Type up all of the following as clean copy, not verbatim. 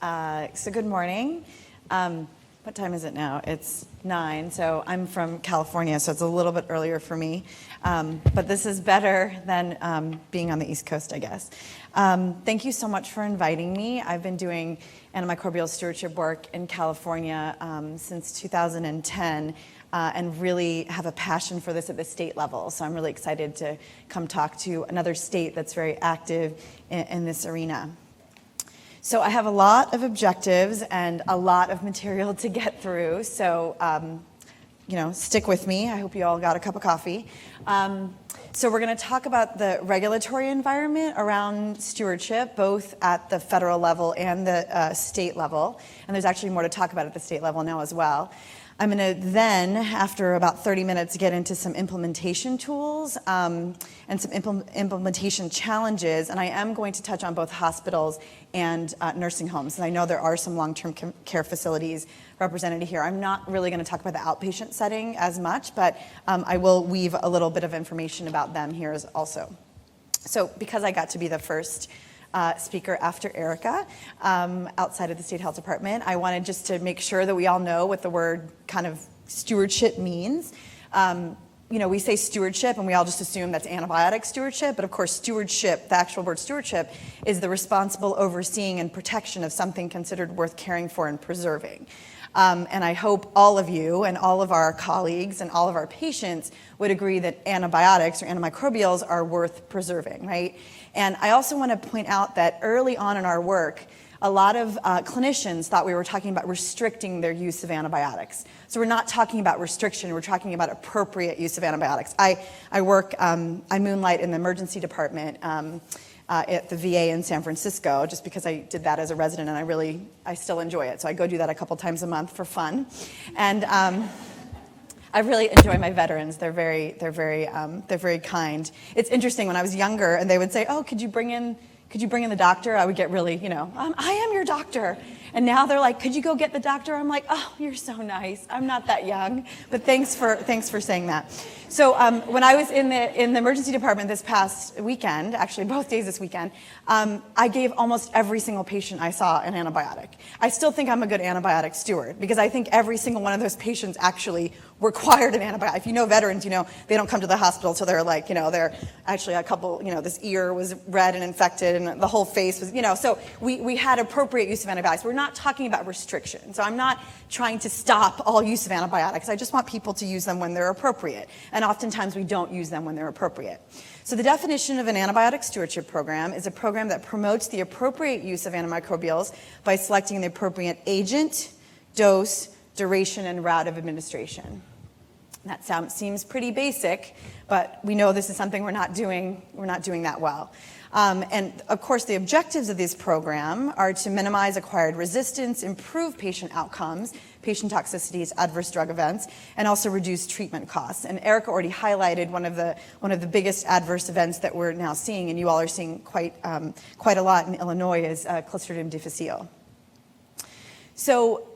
So good morning. What time is it now? It's 9, so I'm from California, so it's a little bit earlier for me. But this is better than being on the East Coast, I guess. Thank you so much for inviting me. I've been doing antimicrobial stewardship work in California since 2010 and really have a passion for this at the state level. So I'm really excited to come talk to another state that's very active in this arena. So I have a lot of objectives and a lot of material to get through. So, stick with me. I hope you all got a cup of coffee. So we're going to talk about the regulatory environment around stewardship, both at the federal level and the state level. And there's actually more to talk about at the state level now as well. I'm going to then, after about 30 minutes, get into some implementation tools and some implementation challenges. And I am going to touch on both hospitals and nursing homes. And I know there are some long-term care facilities represented here. I'm not really going to talk about the outpatient setting as much, but I will weave a little bit of information about them here also. So because I got to be the first speaker after Erica outside of the State Health Department, I wanted just to make sure that we all know what the word kind of stewardship means. We say stewardship and we all just assume that's antibiotic stewardship, but of course stewardship, the actual word stewardship, is the responsible overseeing and protection of something considered worth caring for and preserving. And I hope all of you and all of our colleagues and all of our patients would agree that antibiotics or antimicrobials are worth preserving, right? And I also want to point out that early on in our work, a lot of clinicians thought we were talking about restricting their use of antibiotics. So we're not talking about restriction, we're talking about appropriate use of antibiotics. I moonlight in the emergency department at the VA in San Francisco, just because I did that as a resident and I still enjoy it. So I go do that a couple times a month for fun. And I really enjoy my veterans. They're very kind. It's interesting, when I was younger and they would say, "Oh, could you bring in the doctor?" I would get really, I am your doctor. And now they're like, "Could you go get the doctor?" I'm like, "Oh, you're so nice. I'm not that young." But thanks for saying that. So when I was in the emergency department this past weekend, actually both days this weekend, I gave almost every single patient I saw an antibiotic. I still think I'm a good antibiotic steward because I think every single one of those patients actually required an antibiotic. If you know veterans, they don't come to the hospital till they're like, they're actually a couple, this ear was red and infected and the whole face was, so we had appropriate use of antibiotics. We're not talking about restriction. So I'm not trying to stop all use of antibiotics. I just want people to use them when they're appropriate. And oftentimes we don't use them when they're appropriate. So the definition of an antibiotic stewardship program is a program that promotes the appropriate use of antimicrobials by selecting the appropriate agent, dose, duration, and route of administration. That seems pretty basic, but we know this is something we're not doing that well. And of course, the objectives of this program are to minimize acquired resistance, improve patient outcomes, patient toxicities, adverse drug events, and also reduce treatment costs. And Erica already highlighted one of the biggest adverse events that we're now seeing, and you all are seeing quite a lot in Illinois, is Clostridium difficile. So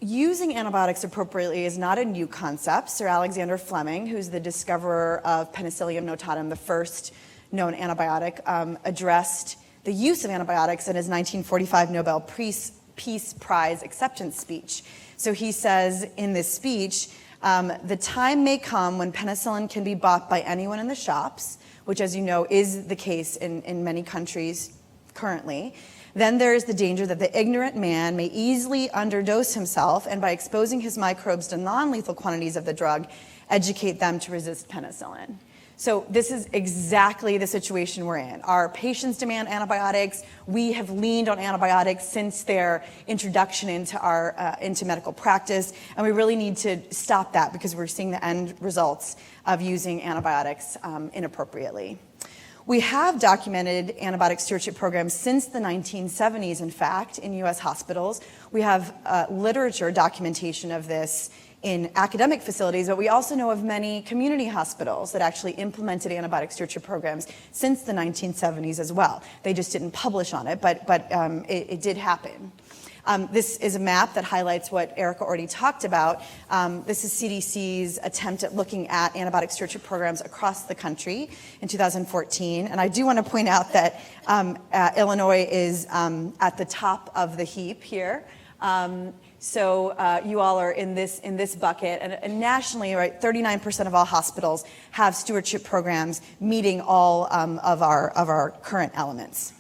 using antibiotics appropriately is not a new concept. Sir Alexander Fleming, who's the discoverer of Penicillium notatum, the first known antibiotic, addressed the use of antibiotics in his 1945 Nobel Peace Prize acceptance speech. So he says in this speech, "The time may come when penicillin can be bought by anyone in the shops," which, as you know, is the case in many countries currently. "Then there is the danger that the ignorant man may easily underdose himself and, by exposing his microbes to non-lethal quantities of the drug, educate them to resist penicillin." So this is exactly the situation we're in. Our patients demand antibiotics. We have leaned on antibiotics since their introduction into medical practice, and we really need to stop that because we're seeing the end results of using antibiotics inappropriately. We have documented antibiotic stewardship programs since the 1970s, in fact, in U.S. hospitals. We have literature documentation of this in academic facilities, but we also know of many community hospitals that actually implemented antibiotic stewardship programs since the 1970s as well. They just didn't publish on it, but it did happen. This is a map that highlights what Erica already talked about. This is CDC's attempt at looking at antibiotic stewardship programs across the country in 2014. And I do want to point out that Illinois is at the top of the heap here. So you all are in this bucket, and nationally, right, 39% of all hospitals have stewardship programs meeting all of our current elements.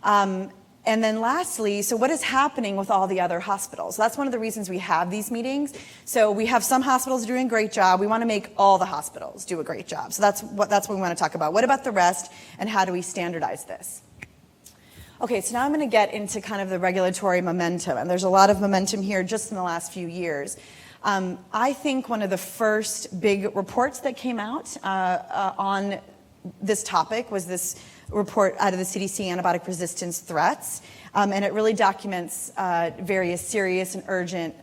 And then lastly, so what is happening with all the other hospitals? So that's one of the reasons we have these meetings. So we have some hospitals doing a great job. We want to make all the hospitals do a great job. So that's what we want to talk about. What about the rest, and how do we standardize this? Okay, so now I'm going to get into kind of the regulatory momentum, and there's a lot of momentum here just in the last few years. I think one of the first big reports that came out on this topic was this report out of the CDC, Antibiotic Resistance Threats, and it really documents various serious and urgent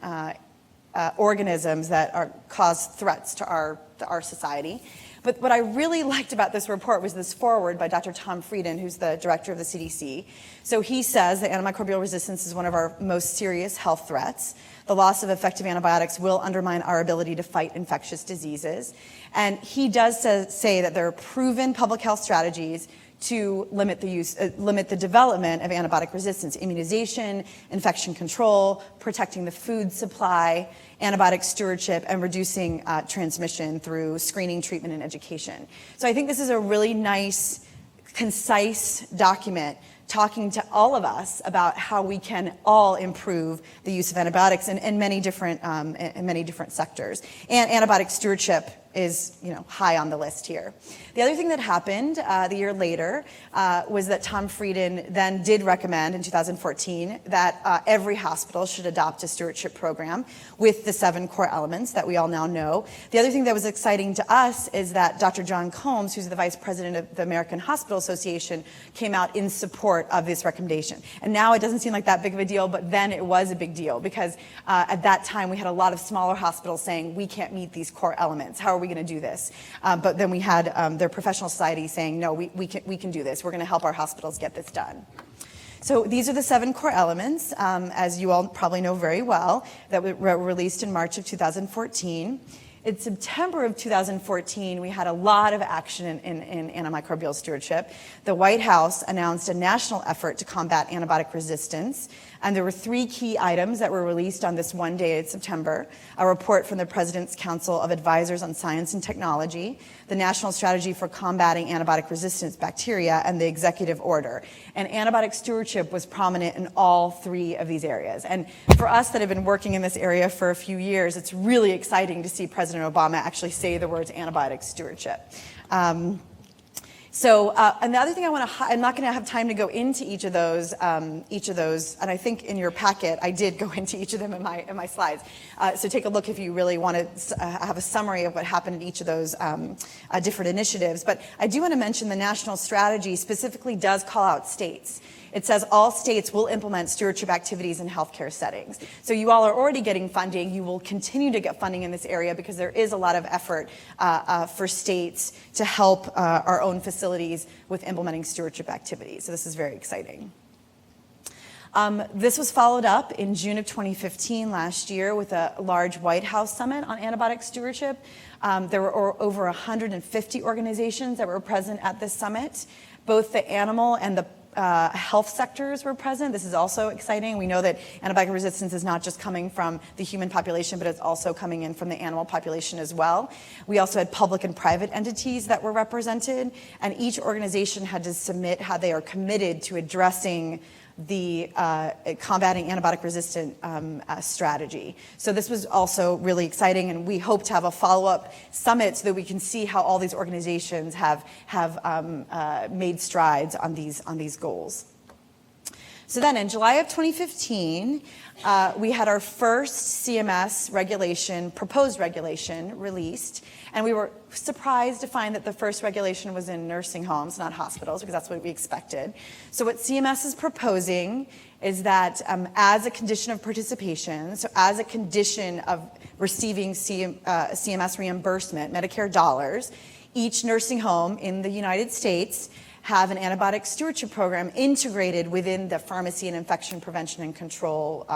organisms that cause threats to our society. But what I really liked about this report was this foreword by Dr. Tom Frieden, who's the director of the CDC. So he says that antimicrobial resistance is one of our most serious health threats. The loss of effective antibiotics will undermine our ability to fight infectious diseases. And he does say that there are proven public health strategies to limit the development of antibiotic resistance: immunization, infection control, protecting the food supply, antibiotic stewardship, and reducing transmission through screening, treatment, and education. So I think this is a really nice, concise document talking to all of us about how we can all improve the use of antibiotics in many different sectors. And antibiotic stewardship is, high on the list here. The other thing that happened the year later was that Tom Frieden then did recommend in 2014 that every hospital should adopt a stewardship program with the 7 core elements that we all now know. The other thing that was exciting to us is that Dr. John Combs, who's the vice president of the American Hospital Association, came out in support of this recommendation. And now it doesn't seem like that big of a deal, but then it was a big deal because at that time we had a lot of smaller hospitals saying, we can't meet these core elements. How are we going to do this? But then we had their professional society saying, no, we can do this. We're going to help our hospitals get this done. So these are the 7 core elements, as you all probably know very well, that were released in March of 2014. In September of 2014, we had a lot of action in antimicrobial stewardship. The White House announced a national effort to combat antibiotic resistance, and there were 3 key items that were released on this one day in September: a report from the President's Council of Advisors on Science and Technology, the National Strategy for Combating Antibiotic Resistance Bacteria, and the Executive Order. And antibiotic stewardship was prominent in all 3 of these areas. And for us that have been working in this area for a few years, it's really exciting to see President Obama actually say the words antibiotic stewardship. And the other thing I'm not going to have time to go into each of those, and I think in your packet I did go into each of them in my slides. So take a look if you really want to have a summary of what happened in each of those different initiatives. But I do want to mention the national strategy specifically does call out states. It says all states will implement stewardship activities in healthcare settings. So you all are already getting funding. You will continue to get funding in this area because there is a lot of effort for states to help our own facilities with implementing stewardship activities. So this is very exciting. This was followed up in June of 2015 last year with a large White House summit on antibiotic stewardship. There were over 150 organizations that were present at this summit. Both the animal and the health sectors were present. This is also exciting. We know that antibiotic resistance is not just coming from the human population, but it's also coming in from the animal population as well. We also had public and private entities that were represented, and each organization had to submit how they are committed to addressing the combating antibiotic resistant strategy. So this was also really exciting, and we hope to have a follow-up summit so that we can see how all these organizations have made strides on these goals. So then in July of 2015, we had our first CMS regulation, proposed regulation, released, and we were surprised to find that the first regulation was in nursing homes, not hospitals, because that's what we expected. So what CMS is proposing is that as a condition of participation, so as a condition of receiving CMS reimbursement, Medicare dollars, each nursing home in the United States have an antibiotic stewardship program integrated within the pharmacy and infection prevention and control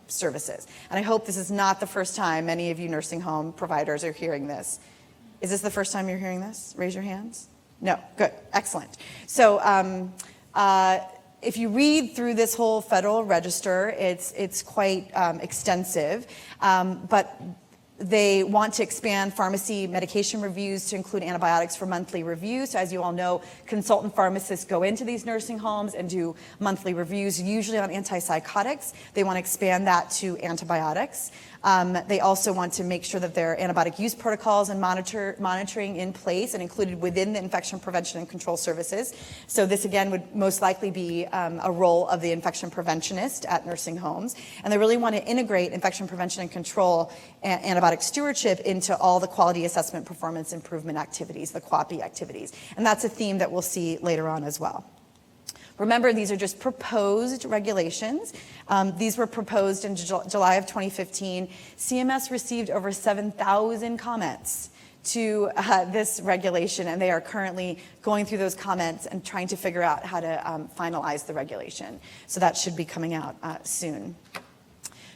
services. And I hope this is not the first time many of you nursing home providers are hearing this. Is this the first time you're hearing this? Raise your hands. No, good, excellent. So if you read through this whole Federal Register, it's quite extensive, but they want to expand pharmacy medication reviews to include antibiotics for monthly review. So as you all know, consultant pharmacists go into these nursing homes and do monthly reviews, usually on antipsychotics. They want to expand that to antibiotics. They also want to make sure that there are antibiotic use protocols and monitoring in place and included within the infection prevention and control services. So this again would most likely be a role of the infection preventionist at nursing homes. And they really want to integrate infection prevention and control and antibiotic stewardship into all the quality assessment performance improvement activities, the QAPI activities. And that's a theme that we'll see later on as well. Remember, these are just proposed regulations. These were proposed in July of 2015. CMS received over 7,000 comments to this regulation, and they are currently going through those comments and trying to figure out how to finalize the regulation. So that should be coming out soon.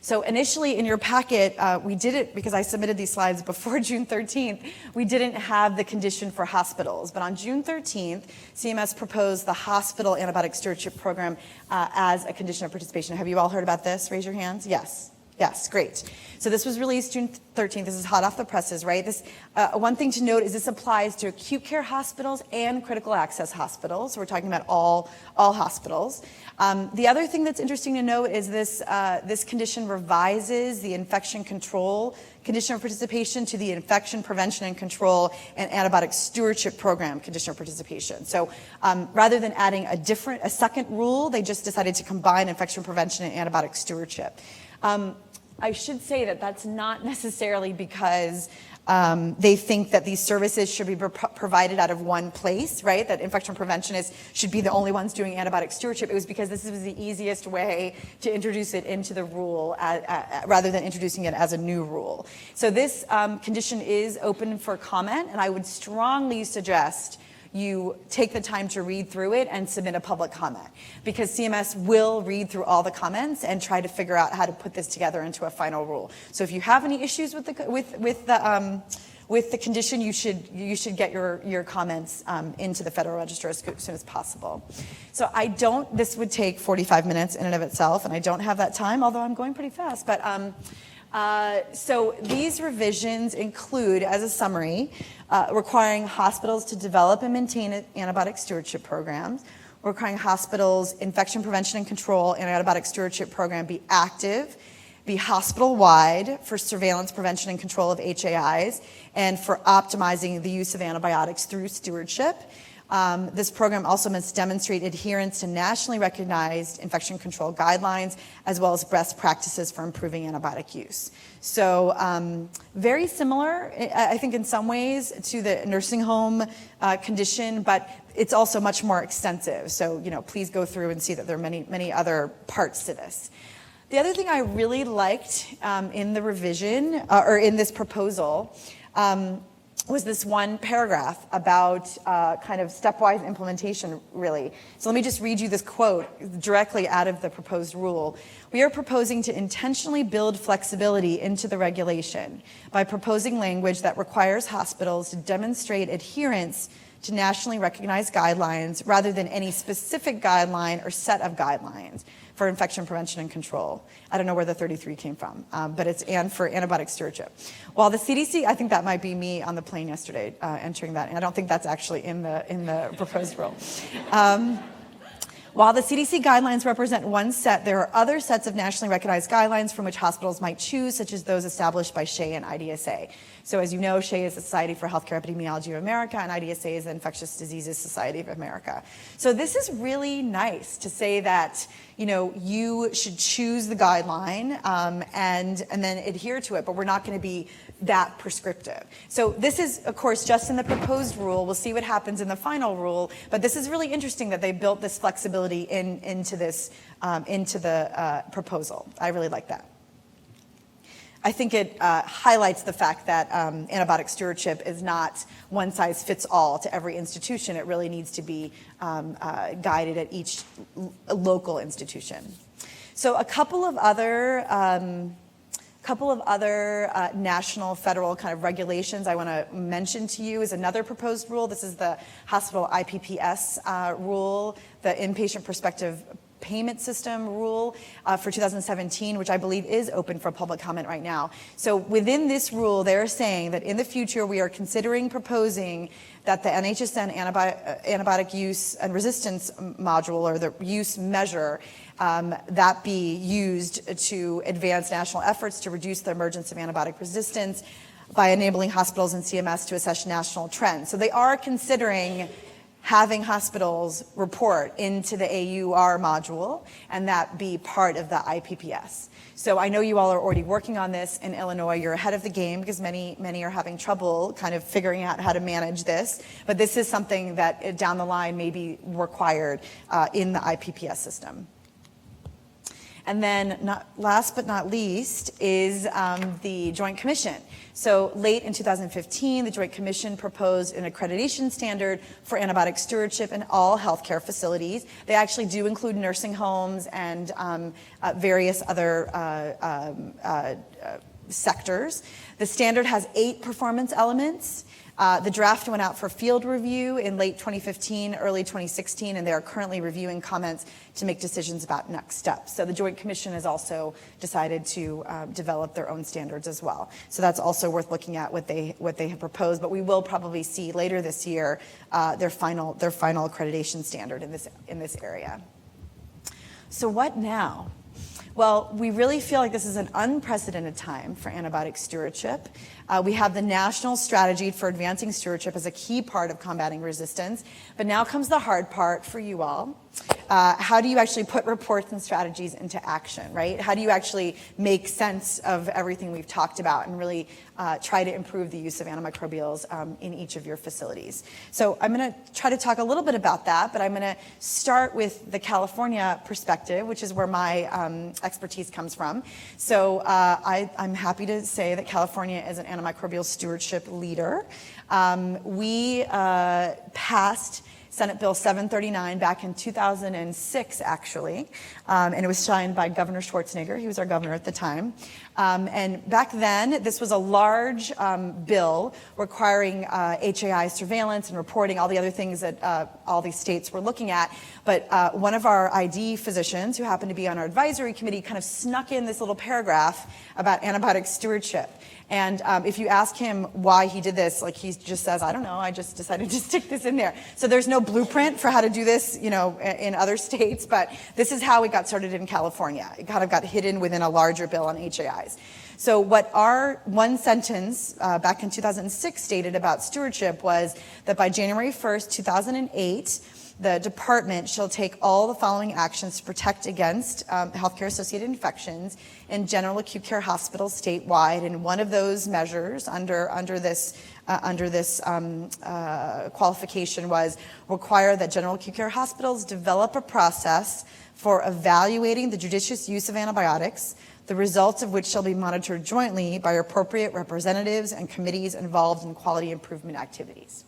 So initially in your packet, we did it because I submitted these slides before June 13th. We didn't have the condition for hospitals, but on June 13th, CMS proposed the Hospital Antibiotic Stewardship Program as a condition of participation. Have you all heard about this? Raise your hands. Yes. Yes, great. So this was released June 13th. This is hot off the presses, right? This one thing to note is this applies to acute care hospitals and critical access hospitals. So we're talking about all hospitals. The other thing that's interesting to note is this condition revises the infection control condition of participation to the infection prevention and control and antibiotic stewardship program condition of participation. So rather than adding a second rule, they just decided to combine infection prevention and antibiotic stewardship. I should say that that's not necessarily because they think that these services should be provided out of one place, right? That infection preventionists should be the only ones doing antibiotic stewardship. It was because this was the easiest way to introduce it into the rule rather than introducing it as a new rule. So this condition is open for comment, and I would strongly suggest you take the time to read through it and submit a public comment, because CMS will read through all the comments and try to figure out how to put this together into a final rule. So if you have any issues with the condition, you should get your comments into the Federal Register as soon as possible. So this would take 45 minutes in and of itself, and I don't have that time, although I'm going pretty fast. But so these revisions include, as a summary, requiring hospitals to develop and maintain antibiotic stewardship programs, requiring hospitals' infection prevention and control and antibiotic stewardship program be active, be hospital-wide for surveillance, prevention, and control of HAIs, and for optimizing the use of antibiotics through stewardship. This program also must demonstrate adherence to nationally recognized infection control guidelines, as well as best practices for improving antibiotic use. So very similar, I think in some ways, to the nursing home condition, but it's also much more extensive. So please go through and see that there are many other parts to this. The other thing I really liked in the revision, or in this proposal, was this one paragraph about kind of stepwise implementation, really. So let me just read you this quote directly out of the proposed rule. We are proposing to intentionally build flexibility into the regulation by proposing language that requires hospitals to demonstrate adherence to nationally recognized guidelines rather than any specific guideline or set of guidelines for infection prevention and control. I don't know where the 33 came from, but it's and for antibiotic stewardship. While the CDC, I think that might be me on the plane yesterday entering that, and I don't think that's actually in the proposed rule. While the CDC guidelines represent one set, there are other sets of nationally recognized guidelines from which hospitals might choose, such as those established by SHEA and IDSA. So as you know, SHEA is the Society for Healthcare Epidemiology of America, and IDSA is the Infectious Diseases Society of America. So this is really nice to say that you should choose the guideline and then adhere to it, but we're not going to be that prescriptive. So this is, of course, just in the proposed rule. We'll see what happens in the final rule, but this is really interesting that they built this flexibility into the proposal. I really like that. I think it highlights the fact that antibiotic stewardship is not one size fits all to every institution. It really needs to be guided at each local institution. So a couple of other national, federal kind of regulations I want to mention to you is another proposed rule. This is the Hospital IPPS rule, the Inpatient Prospective Payment System rule for 2017, which I believe is open for public comment right now. So within this rule, they're saying that in the future we are proposing that the NHSN Antibiotic Use and Resistance module, or the use measure, that be used to advance national efforts to reduce the emergence of antibiotic resistance by enabling hospitals and CMS to assess national trends. So they are considering having hospitals report into the AUR module and that be part of the IPPS. So I know you all are already working on this in Illinois. You're ahead of the game because many are having trouble kind of figuring out how to manage this. But this is something that down the line may be required in the IPPS system. And then last but not least is the Joint Commission. So late in 2015, the Joint Commission proposed an accreditation standard for antibiotic stewardship in all healthcare facilities. They actually do include nursing homes and various other sectors. The standard has 8 performance elements. The draft went out for field review in late 2015, early 2016, and they are currently reviewing comments to make decisions about next steps. So the Joint Commission has also decided to develop their own standards as well. So that's also worth looking at what they have proposed, but we will probably see later this year their final accreditation standard in this area. So what now? Well, we really feel like this is an unprecedented time for antibiotic stewardship. We have the National Strategy for Advancing Stewardship as a key part of combating resistance, but now comes the hard part for you all. How do you actually put reports and strategies into action, right? How do you actually make sense of everything we've talked about and really try to improve the use of antimicrobials in each of your facilities? So I'm going to try to talk a little bit about that, but I'm going to start with the California perspective, which is where my expertise comes from. So I'm happy to say that California is an antimicrobial stewardship leader. We passed Senate Bill 739 back in 2006, actually, and it was signed by Governor Schwarzenegger. He was our governor at the time. And back then, this was a large bill requiring HAI surveillance and reporting, all the other things that all these states were looking at. But one of our ID physicians, who happened to be on our advisory committee, kind of snuck in this little paragraph about antibiotic stewardship. And if you ask him why he did this, like he just says, I don't know, I just decided to stick this in there. So there's no blueprint for how to do this, you know, in other states, but this is how it got started in California. It kind of got hidden within a larger bill on HAIs. So what our one sentence back in 2006 stated about stewardship was that by January 1st, 2008, the department shall take all the following actions to protect against healthcare-associated infections in general acute care hospitals statewide. And one of those measures under this qualification was require that general acute care hospitals develop a process for evaluating the judicious use of antibiotics, the results of which shall be monitored jointly by appropriate representatives and committees involved in quality improvement activities.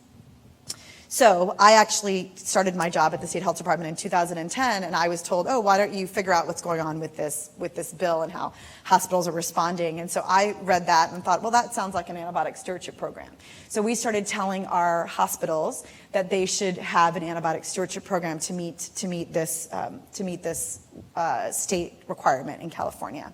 So I actually started my job at the State Health Department in 2010, and I was told, oh, why don't you figure out what's going on with this bill and how hospitals are responding? And so I read that and thought, well, that sounds like an antibiotic stewardship program. So we started telling our hospitals that they should have an antibiotic stewardship program to meet this state requirement in California.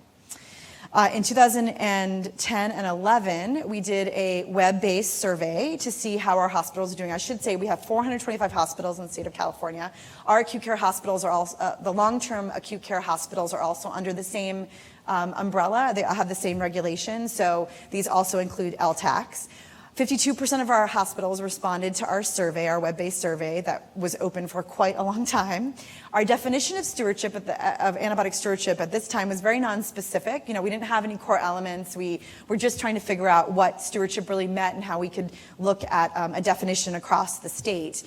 In 2010 and 11, we did a web-based survey to see how our hospitals are doing. I should say we have 425 hospitals in the state of California. Our acute care hospitals are also, the long-term acute care hospitals are also under the same umbrella. They have the same regulations, so these also include LTACs. 52% of our hospitals responded to our survey, our web-based survey that was open for quite a long time. Our definition of stewardship of antibiotic stewardship at this time was very non-specific. You know, we didn't have any core elements. We were just trying to figure out what stewardship really meant and how we could look at a definition across the state.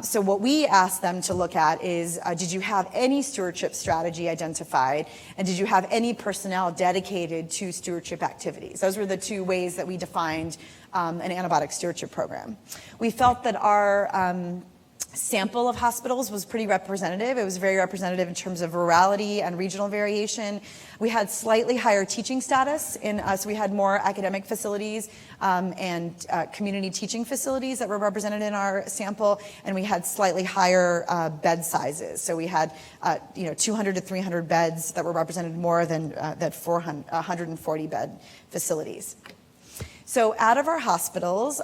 So what we asked them to look at is, did you have any stewardship strategy identified, and did you have any personnel dedicated to stewardship activities? Those were the two ways that we defined an antibiotic stewardship program. We felt that our sample of hospitals was pretty representative. It was very representative in terms of rurality and regional variation. We had slightly higher teaching status, so we had more academic facilities and community teaching facilities that were represented in our sample, and we had slightly higher bed sizes. So we had 200 to 300 beds that were represented more than 140 bed facilities. So out of our hospitals,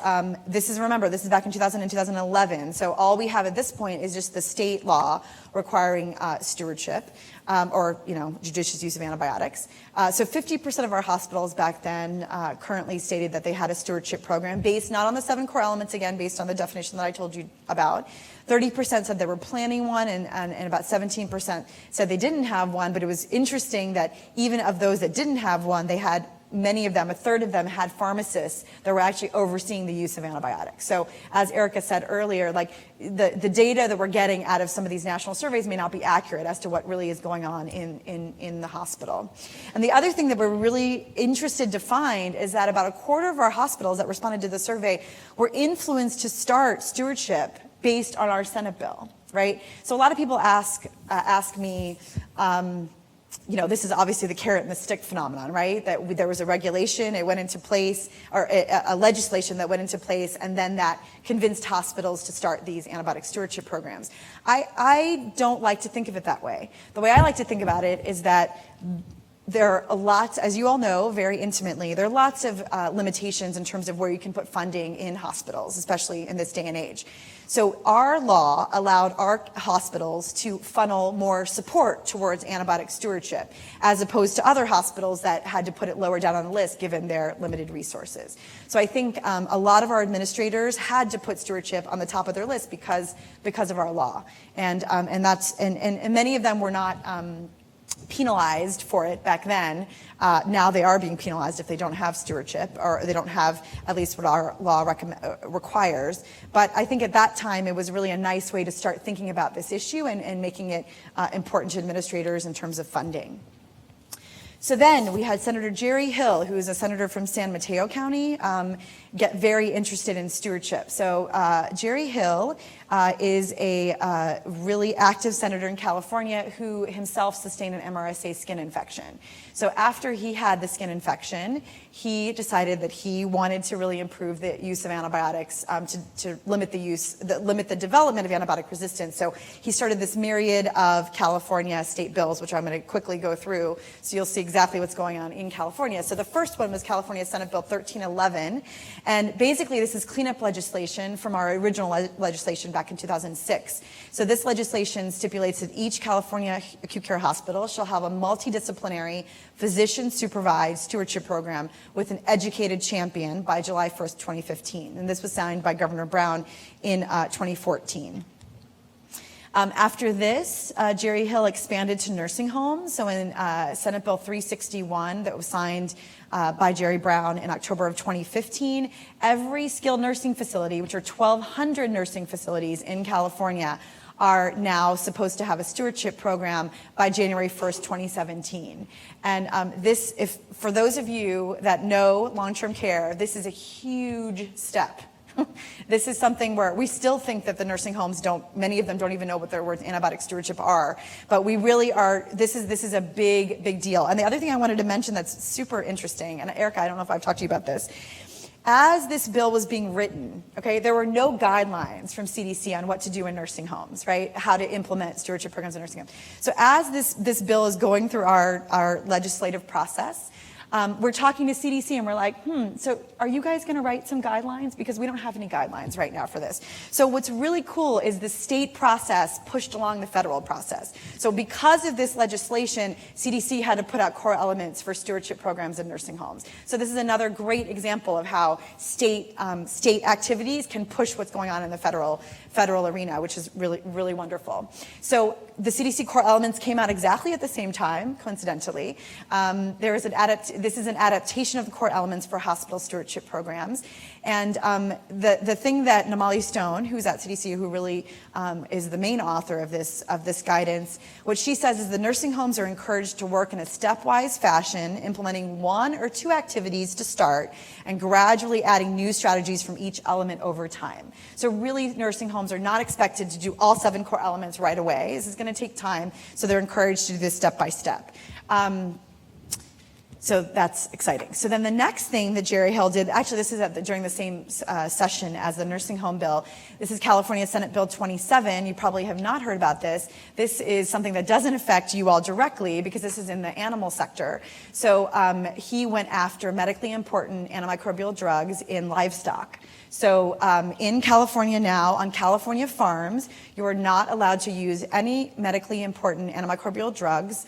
this is back in 2000 and 2011. So all we have at this point is just the state law requiring stewardship or judicious use of antibiotics. So 50% of our hospitals back then currently stated that they had a stewardship program based not on the 7 core elements, again, based on the definition that I told you about. 30% said they were planning one, and about 17% said they didn't have one. But it was interesting that even of those that didn't have one, they had many of them, a third of them, had pharmacists that were actually overseeing the use of antibiotics. So as Erica said earlier, like the data that we're getting out of some of these national surveys may not be accurate as to what really is going on in the hospital. And the other thing that we're really interested to find is that about a quarter of our hospitals that responded to the survey were influenced to start stewardship based on our Senate bill, right? So a lot of people ask me, this is obviously the carrot and the stick phenomenon, right? That there was a regulation, it went into place, or a legislation that went into place, and then that convinced hospitals to start these antibiotic stewardship programs. I don't like to think of it that way. The way I like to think about it is that there are lots, as you all know very intimately, there are lots of limitations in terms of where you can put funding in hospitals, especially in this day and age. So our law allowed our hospitals to funnel more support towards antibiotic stewardship, as opposed to other hospitals that had to put it lower down on the list given their limited resources. So I think a lot of our administrators had to put stewardship on the top of their list because of our law, and many of them were not penalized for it back then. Now they are being penalized if they don't have stewardship, or they don't have at least what our law requires. But I think at that time it was really a nice way to start thinking about this issue and making it important to administrators in terms of funding. So then we had Senator Jerry Hill, who is a senator from San Mateo County, get very interested in stewardship. So Jerry Hill is a really active senator in California who himself sustained an MRSA skin infection. So after he had the skin infection, he decided that he wanted to really improve the use of antibiotics to limit the development of antibiotic resistance. So he started this myriad of California state bills, which I'm going to quickly go through, so you'll see exactly what's going on in California. So the first one was California Senate Bill 1311, and basically this is cleanup legislation from our original legislation back in 2006. So this legislation stipulates that each California acute care hospital shall have a multidisciplinary physician-supervised stewardship program with an educated champion by July 1st, 2015. And this was signed by Governor Brown in 2014. After this, Jerry Hill expanded to nursing homes. So in Senate Bill 361 that was signed by Jerry Brown in October of 2015, every skilled nursing facility, which are 1,200 nursing facilities in California, are now supposed to have a stewardship program by January 1st, 2017. And for those of you that know long-term care, this is a huge step. This is something where we still think that the nursing homes many of them don't even know what their words antibiotic stewardship are, but we really are, this is a big, big deal. And the other thing I wanted to mention that's super interesting, and Erica, I don't know if I've talked to you about this, as this bill was being written, okay, there were no guidelines from CDC on what to do in nursing homes, right? How to implement stewardship programs in nursing homes. So as this bill is going through our legislative process, we're talking to CDC and we're like, so are you guys going to write some guidelines? Because we don't have any guidelines right now for this. So what's really cool is the state process pushed along the federal process. So because of this legislation, CDC had to put out core elements for stewardship programs in nursing homes. So this is another great example of how state activities can push what's going on in the federal arena, which is really, really wonderful. So the CDC Core Elements came out exactly at the same time, coincidentally. There is this is an adaptation of the core elements for hospital stewardship programs. And the thing that Namali Stone, who's at CDC, who really is the main author of this guidance, what she says is the nursing homes are encouraged to work in a stepwise fashion, implementing 1 or 2 activities to start and gradually adding new strategies from each element over time. So really, nursing homes are not expected to do all 7 core elements right away. This is going to take time, so they're encouraged to do this step by step. So that's exciting. So then the next thing that Jerry Hill did, actually this is during the same session as the nursing home bill. This is California Senate Bill 27. You probably have not heard about this. This is something that doesn't affect you all directly because this is in the animal sector. So he went after medically important antimicrobial drugs in livestock. So in California now, on California farms, you are not allowed to use any medically important antimicrobial drugs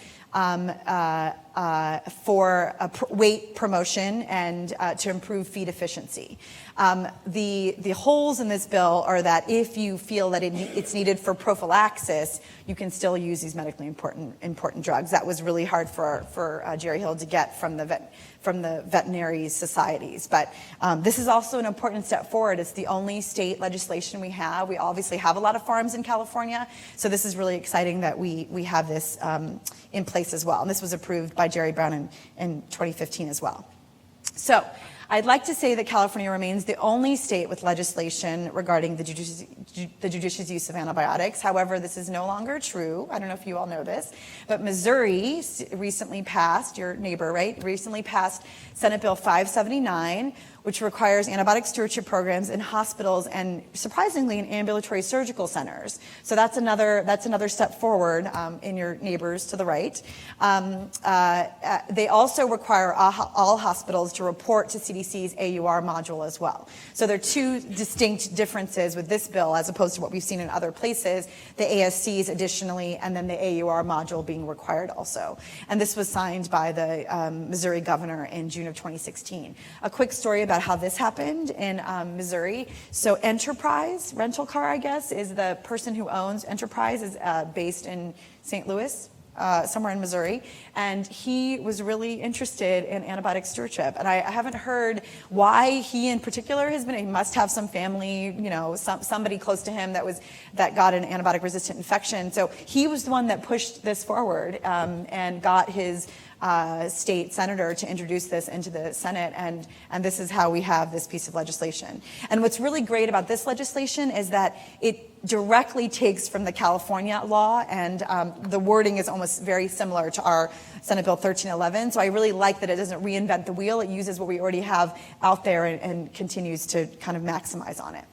for weight promotion and to improve feed efficiency. The holes in this bill are that if you feel that it's needed for prophylaxis, you can still use these medically important drugs. That was really hard for Jerry Hill to get from the veterinary societies. But this is also an important step forward. It's the only state legislation we have. We obviously have a lot of farms in California, so this is really exciting that we have this in place as well. And this was approved by Jerry Brown in 2015 as well. So I'd like to say that California remains the only state with legislation regarding the judicious use of antibiotics. However, this is no longer true. I don't know if you all know this, but Missouri recently passed, your neighbor, right, recently passed Senate Bill 579, which requires antibiotic stewardship programs in hospitals and, surprisingly, in ambulatory surgical centers. So that's another step forward in your neighbors to the right. They also require all hospitals to report to CDC's AUR module as well. So there are 2 distinct differences with this bill as opposed to what we've seen in other places, the ASCs additionally, and then the AUR module being required also. And this was signed by the Missouri governor in June of 2016. A quick story about how this happened in Missouri. So Enterprise Rental Car, I guess, is the person who owns Enterprise, is based in St. Louis, somewhere in Missouri, and he was really interested in antibiotic stewardship. And I haven't heard why he in particular has been, he must have some family, somebody close to him that got an antibiotic resistant infection. So he was the one that pushed this forward and got his state senator to introduce this into the Senate, and this is how we have this piece of legislation. And what's really great about this legislation is that it directly takes from the California law, and the wording is almost very similar to our Senate Bill 1311. So I really like that it doesn't reinvent the wheel. It uses what we already have out there and continues to kind of maximize on it.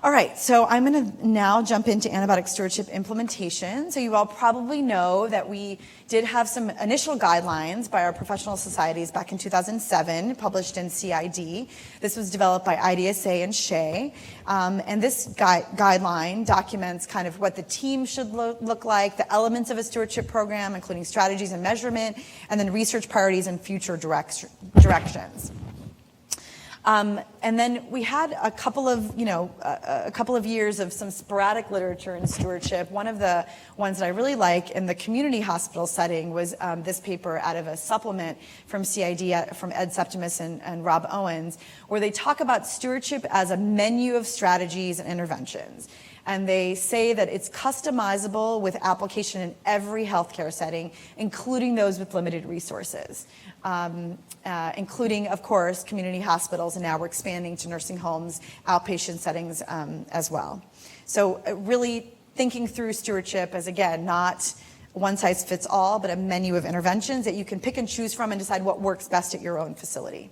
All right, so I'm going to now jump into antibiotic stewardship implementation. So you all probably know that we did have some initial guidelines by our professional societies back in 2007, published in CID. This was developed by IDSA and SHEA. And this guideline documents kind of what the team should look like, the elements of a stewardship program, including strategies and measurement, and then research priorities and future directions. And then we had a couple of years of some sporadic literature in stewardship. One of the ones that I really like in the community hospital setting was this paper out of a supplement from CID from Ed Septimus and Rob Owens, where they talk about stewardship as a menu of strategies and interventions. And they say that it's customizable with application in every healthcare setting, including those with limited resources, including, of course, community hospitals, and now we're expanding to nursing homes, outpatient settings as well. So really thinking through stewardship as, again, not one size fits all, but a menu of interventions that you can pick and choose from and decide what works best at your own facility.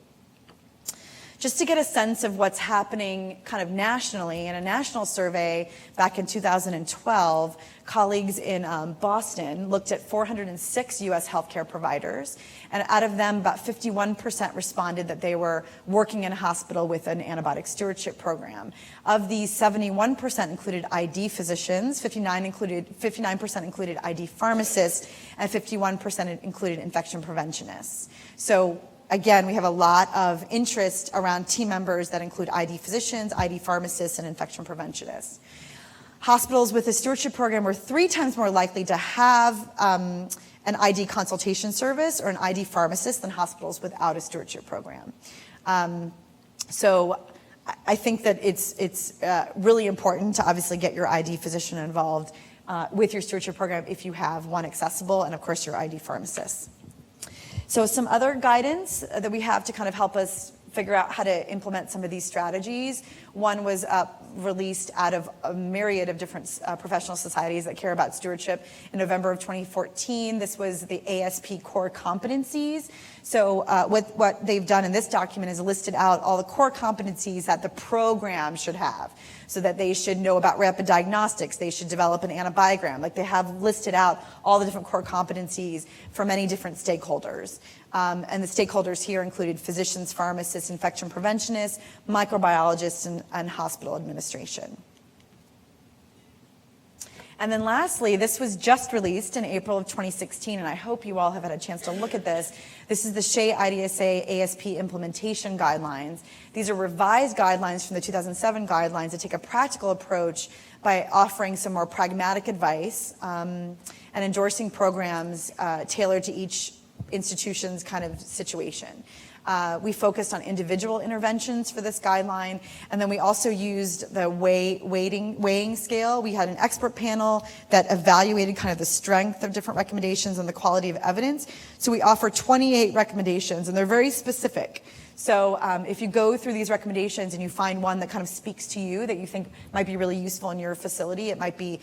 Just to get a sense of what's happening kind of nationally, in a national survey back in 2012, colleagues in Boston looked at 406 U.S. healthcare providers, and out of them, about 51% responded that they were working in a hospital with an antibiotic stewardship program. Of these, 71% included ID physicians, 59% included ID pharmacists, and 51% included infection preventionists. So again, we have a lot of interest around team members that include ID physicians, ID pharmacists, and infection preventionists. Hospitals with a stewardship program were 3 times more likely to have an ID consultation service or an ID pharmacist than hospitals without a stewardship program. So I think that it's really important to obviously get your ID physician involved with your stewardship program if you have one accessible, and of course your ID pharmacist. So some other guidance that we have to kind of help us figure out how to implement some of these strategies. One was released out of a myriad of different professional societies that care about stewardship in November of 2014. This was the ASP core competencies. So what they've done in this document is listed out all the core competencies that the program should have. So that they should know about rapid diagnostics, they should develop an antibiogram. Like they have listed out all the different core competencies for many different stakeholders. And the stakeholders here included physicians, pharmacists, infection preventionists, microbiologists, and hospital administration. And then lastly, this was just released in April of 2016, and I hope you all have had a chance to look at this. This is the SHEA IDSA ASP implementation guidelines. These are revised guidelines from the 2007 guidelines that take a practical approach by offering some more pragmatic advice and endorsing programs tailored to each institution's kind of situation. We focused on individual interventions for this guideline, and then we also used the weighing scale. We had an expert panel that evaluated kind of the strength of different recommendations and the quality of evidence. So we offer 28 recommendations, and they're very specific. So if you go through these recommendations and you find one that kind of speaks to you that you think might be really useful in your facility, it might be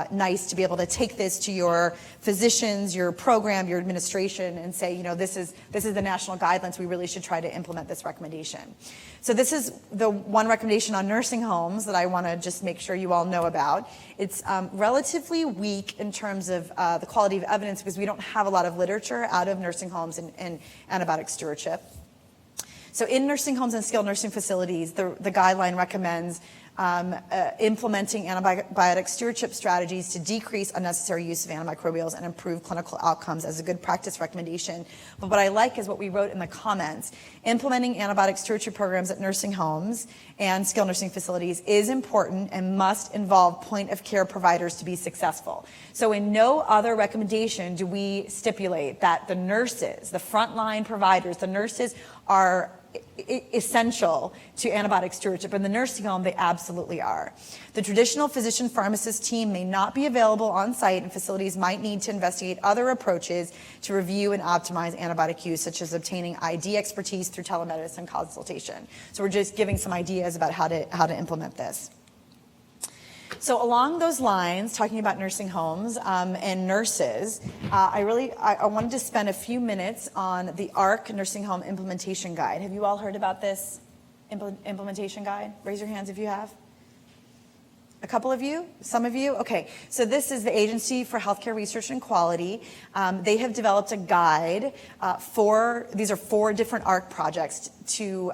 nice to be able to take this to your physicians, your program, your administration, and say, you know, this is the national guidelines. We really should try to implement this recommendation. So this is the one recommendation on nursing homes that I want to just make sure you all know about. It's relatively weak in terms of the quality of evidence because we don't have a lot of literature out of nursing homes and antibiotic stewardship. So in nursing homes and skilled nursing facilities, the guideline recommends implementing antibiotic stewardship strategies to decrease unnecessary use of antimicrobials and improve clinical outcomes as a good practice recommendation. But what I like is what we wrote in the comments. Implementing antibiotic stewardship programs at nursing homes and skilled nursing facilities is important and must involve point-of-care providers to be successful. So in no other recommendation do we stipulate that the nurses, the frontline providers, the nurses are essential to antibiotic stewardship. In the nursing home, they absolutely are. The traditional physician pharmacist team may not be available on site, and facilities might need to investigate other approaches to review and optimize antibiotic use, such as obtaining ID expertise through telemedicine consultation. So we're just giving some ideas about how to implement this. So along those lines, talking about nursing homes and nurses, I wanted to spend a few minutes on the AHRQ Nursing Home Implementation Guide. Have you all heard about this implementation guide? Raise your hands if you have. A couple of you? Some of you? Okay, so this is the Agency for Healthcare Research and Quality. They have developed a guide these are 4 different AHRQ projects to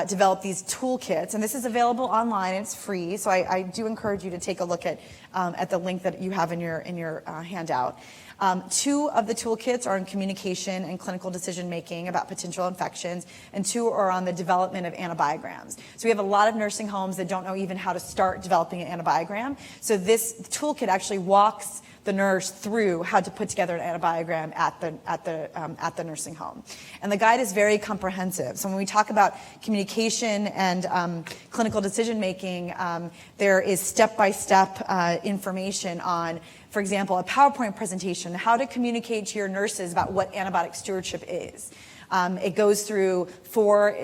develop these toolkits, and this is available online. It's free, so I do encourage you to take a look at the link that you have in your handout. 2 of the toolkits are in communication and clinical decision making about potential infections, and 2 are on the development of antibiograms. So we have a lot of nursing homes that don't know even how to start developing an antibiogram. So this toolkit actually walks the nurse through how to put together an antibiogram at the nursing home. And the guide is very comprehensive. So when we talk about communication and clinical decision making, there is step-by-step information on, for example, a PowerPoint presentation, how to communicate to your nurses about what antibiotic stewardship is. It goes through 4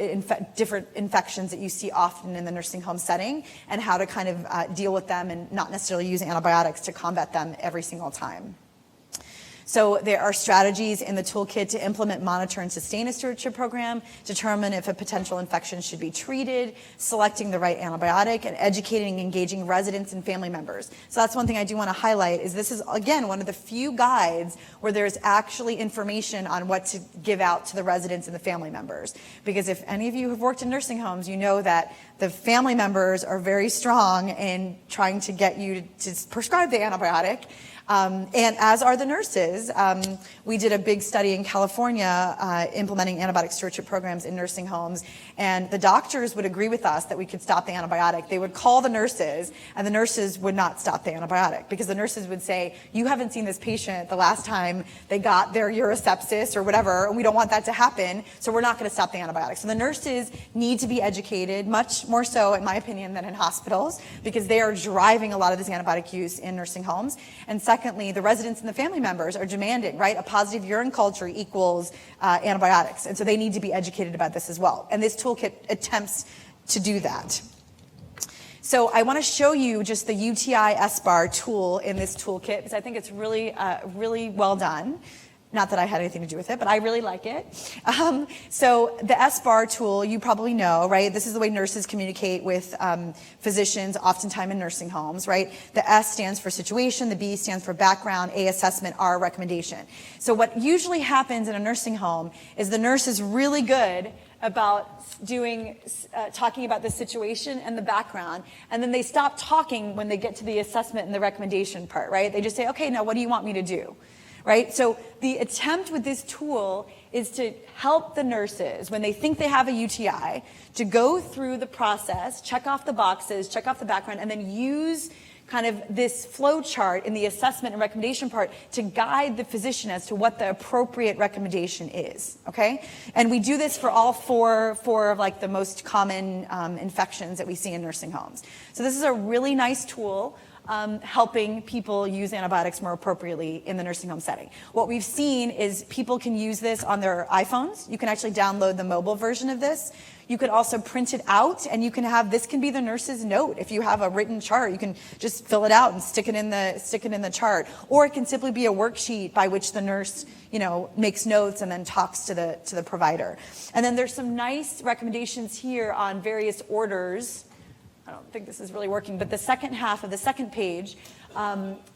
different infections that you see often in the nursing home setting and how to kind of deal with them and not necessarily use antibiotics to combat them every single time. So there are strategies in the toolkit to implement, monitor, and sustain a stewardship program, determine if a potential infection should be treated, selecting the right antibiotic, and educating and engaging residents and family members. So that's one thing I do want to highlight is this is, again, one of the few guides where there's actually information on what to give out to the residents and the family members. Because if any of you have worked in nursing homes, you know that the family members are very strong in trying to get you to prescribe the antibiotic. And as are the nurses. We did a big study in California implementing antibiotic stewardship programs in nursing homes, and the doctors would agree with us that we could stop the antibiotic. They would call the nurses, and the nurses would not stop the antibiotic, because the nurses would say, you haven't seen this patient the last time they got their urosepsis or whatever, and we don't want that to happen, so we're not going to stop the antibiotic. So the nurses need to be educated, much more so, in my opinion, than in hospitals, because they are driving a lot of this antibiotic use in nursing homes. And secondly, the residents and the family members are demanding, right? A positive urine culture equals antibiotics. And so they need to be educated about this as well. And this toolkit attempts to do that. So I want to show you just the UTI SBAR tool in this toolkit, because I think it's really, really well done. Not that I had anything to do with it, but I really like it. So the SBAR tool, you probably know, right? This is the way nurses communicate with physicians, oftentimes in nursing homes, right? The S stands for situation, the B stands for background, A assessment, R recommendation. So what usually happens in a nursing home is the nurse is really good about talking about the situation and the background, and then they stop talking when they get to the assessment and the recommendation part, right? They just say, okay, now what do you want me to do? Right? So the attempt with this tool is to help the nurses, when they think they have a UTI, to go through the process, check off the boxes, check off the background, and then use kind of this flow chart in the assessment and recommendation part to guide the physician as to what the appropriate recommendation is, okay? And we do this for all four of like the most common infections that we see in nursing homes. So this is a really nice tool. Helping people use antibiotics more appropriately in the nursing home setting. What we've seen is people can use this on their iPhones. You can actually download the mobile version of this. You could also print it out, and you can have, this can be the nurse's note. If you have a written chart, you can just fill it out and stick it in the chart. Or it can simply be a worksheet by which the nurse, makes notes and then talks to the provider. And then there's some nice recommendations here on various orders. I don't think this is really working, but the second half of the second page,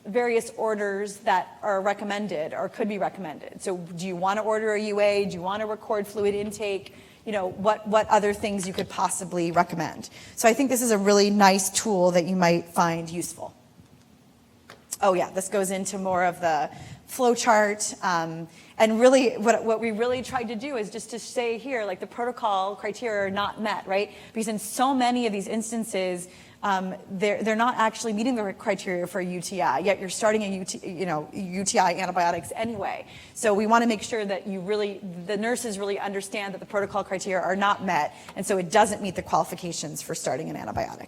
various orders that are recommended or could be recommended. So do you want to order a UA? Do you want to record fluid intake? What other things you could possibly recommend. So I think this is a really nice tool that you might find useful. Oh yeah, this goes into more of the flow chart. And really, what we really tried to do is just to say here, like the protocol criteria are not met, right? Because in so many of these instances, they're not actually meeting the criteria for a UTI, yet you're starting a UTI antibiotics anyway. So we want to make sure that the nurses really understand that the protocol criteria are not met, and so it doesn't meet the qualifications for starting an antibiotic.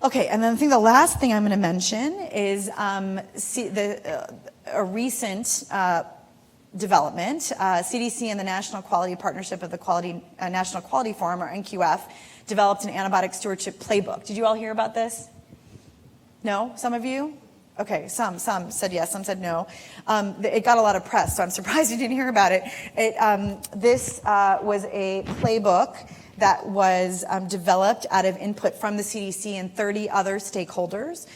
Okay, and then I think the last thing I'm going to mention is a recent development. CDC and the National Quality Partnership of the National Quality Forum, or NQF, developed an Antibiotic Stewardship Playbook. Did you all hear about this? No? Some of you? Okay, some said yes, some said no. It got a lot of press, so I'm surprised you didn't hear about it. This was a playbook that was developed out of input from the CDC and 30 other stakeholders.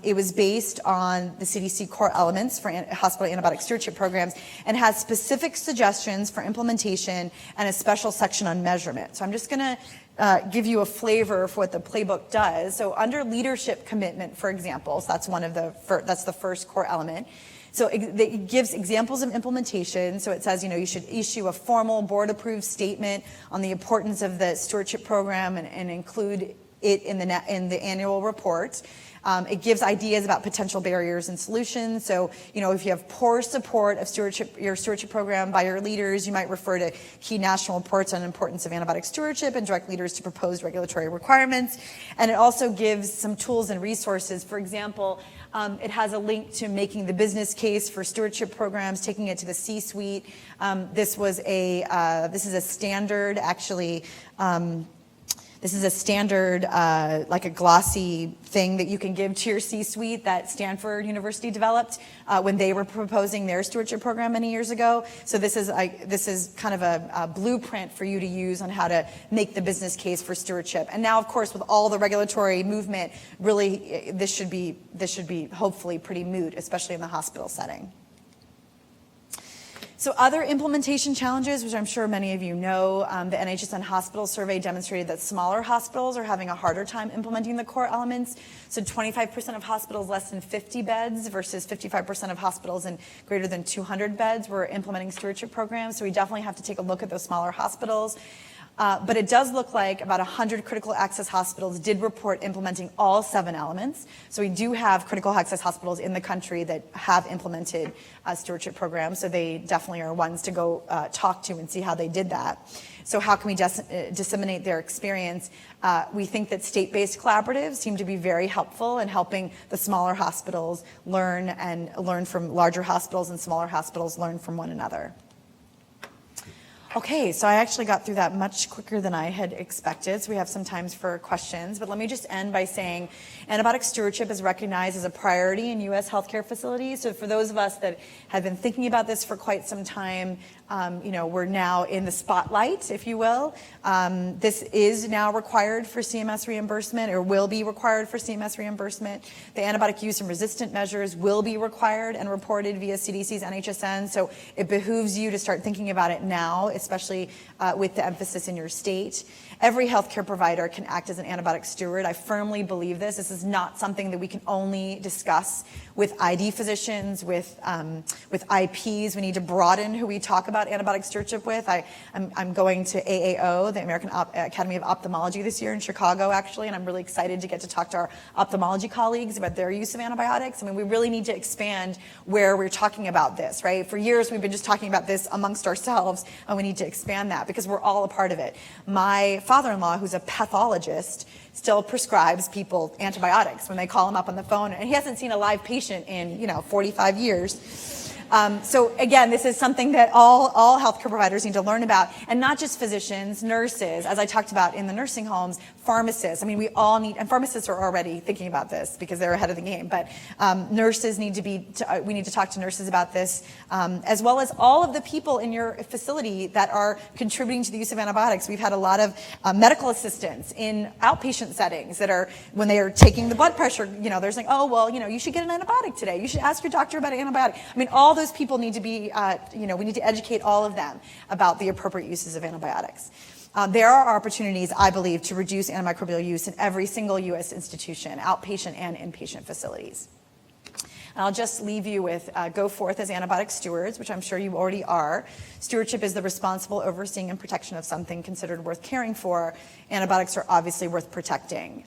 It was based on the CDC Core Elements for Hospital Antibiotic Stewardship Programs and has specific suggestions for implementation and a special section on measurement. So I'm just going to give you a flavor for what the playbook does. So under leadership commitment, for example, so that's the first core element. So it gives examples of implementation. So it says, you should issue a formal board-approved statement on the importance of the stewardship program and include it in the annual report. It gives ideas about potential barriers and solutions. So, if you have poor support of your stewardship program by your leaders, you might refer to key national reports on the importance of antibiotic stewardship and direct leaders to proposed regulatory requirements. And it also gives some tools and resources. For example, it has a link to making the business case for stewardship programs, taking it to the C-suite. This is a standard, actually. This is a standard, like a glossy thing that you can give to your C-suite that Stanford University developed when they were proposing their stewardship program many years ago. So this is kind of a blueprint for you to use on how to make the business case for stewardship. And now, of course, with all the regulatory movement, really, this should be hopefully pretty moot, especially in the hospital setting. So other implementation challenges, which I'm sure many of you know, the NHSN hospital survey demonstrated that smaller hospitals are having a harder time implementing the core elements. So 25% of hospitals less than 50 beds versus 55% of hospitals in greater than 200 beds were implementing stewardship programs. So we definitely have to take a look at those smaller hospitals. But it does look like about 100 critical access hospitals did report implementing all 7 elements. So we do have critical access hospitals in the country that have implemented stewardship programs. So they definitely are ones to go talk to and see how they did that. So how can we disseminate their experience? We think that state-based collaboratives seem to be very helpful in helping the smaller hospitals learn from larger hospitals, and smaller hospitals learn from one another. Okay, so I actually got through that much quicker than I had expected, so we have some time for questions. But let me just end by saying antibiotic stewardship is recognized as a priority in U.S. healthcare facilities. So for those of us that have been thinking about this for quite some time, we're now in the spotlight, if you will. This is now required for CMS reimbursement, or will be required for CMS reimbursement. The antibiotic use and resistant measures will be required and reported via CDC's NHSN, so it behooves you to start thinking about it now, especially with the emphasis in your state. Every healthcare provider can act as an antibiotic steward. I firmly believe this. This is not something that we can only discuss with ID physicians, with IPs. We need to broaden who we talk about antibiotic stewardship with. I'm going to AAO, the American Academy of Ophthalmology, this year in Chicago, actually, and I'm really excited to get to talk to our ophthalmology colleagues about their use of antibiotics. I mean, we really need to expand where we're talking about this, right? For years, we've been just talking about this amongst ourselves, and we need to expand that because we're all a part of it. My father-in-law, who's a pathologist, still prescribes people antibiotics when they call him up on the phone, and he hasn't seen a live patient in 45 years. So again, this is something that all healthcare providers need to learn about, and not just physicians, nurses, as I talked about in the nursing homes, pharmacists. I mean, we all need, and pharmacists are already thinking about this because they're ahead of the game, but nurses need to we need to talk to nurses about this, as well as all of the people in your facility that are contributing to the use of antibiotics. We've had a lot of medical assistants in outpatient settings that are, when they are taking the blood pressure, they're saying, oh, well, you should get an antibiotic today. You should ask your doctor about an antibiotic. I mean, all those people need to be, we need to educate all of them about the appropriate uses of antibiotics. There are opportunities, I believe, to reduce antimicrobial use in every single U.S. institution, outpatient and inpatient facilities. And I'll just leave you with go forth as antibiotic stewards, which I'm sure you already are. Stewardship is the responsible overseeing and protection of something considered worth caring for. Antibiotics are obviously worth protecting,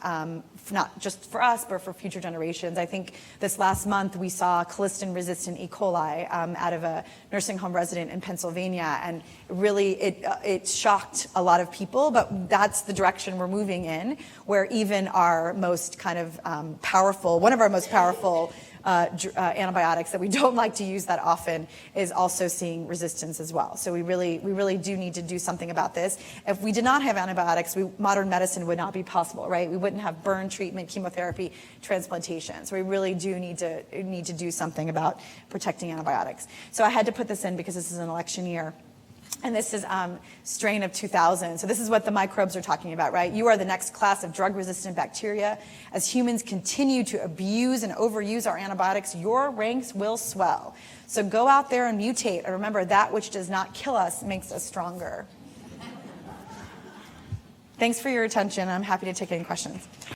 not just for us, but for future generations. I think this last month we saw colistin-resistant E. coli out of a nursing home resident in Pennsylvania, and really it shocked a lot of people, but that's the direction we're moving in, where even our most kind of powerful, one of our most powerful antibiotics that we don't like to use that often is also seeing resistance as well. So we really do need to do something about this. If we did not have antibiotics, modern medicine would not be possible, right? We wouldn't have burn treatment, chemotherapy, transplantation. So we really do need to do something about protecting antibiotics. So I had to put this in because this is an election year. And this is strain of 2000. So this is what the microbes are talking about, right? You are the next class of drug-resistant bacteria. As humans continue to abuse and overuse our antibiotics, your ranks will swell. So go out there and mutate. And remember, that which does not kill us makes us stronger. Thanks for your attention. I'm happy to take any questions.